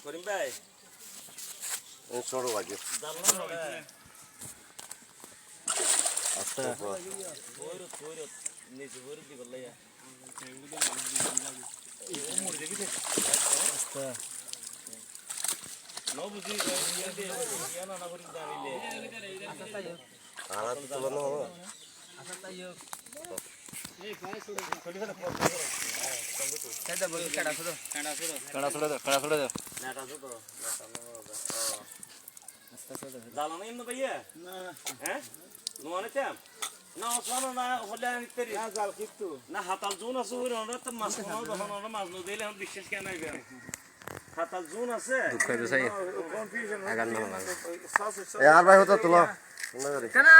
করিম ভাই ছোট লাগে আচ্ছা আর তুলনা হবে কাড়া ছড়ে দাও জানো না এমনি ভাইয়া হ্যাঁ নোয়ানে চাম না ওসমানো না হলে তেরি না জাল কিন্তু না হাতাল জোন আছে ওই রণটা তো মাছ খাওয়া যখন ওরা মাছ ন দিলে এখন বিশ্বাস কেন আইবে হাতাল জোন আছে দুঃখ হইবে চাই কনফিউশন আগান না আর ভাই হতো তুলো কেনা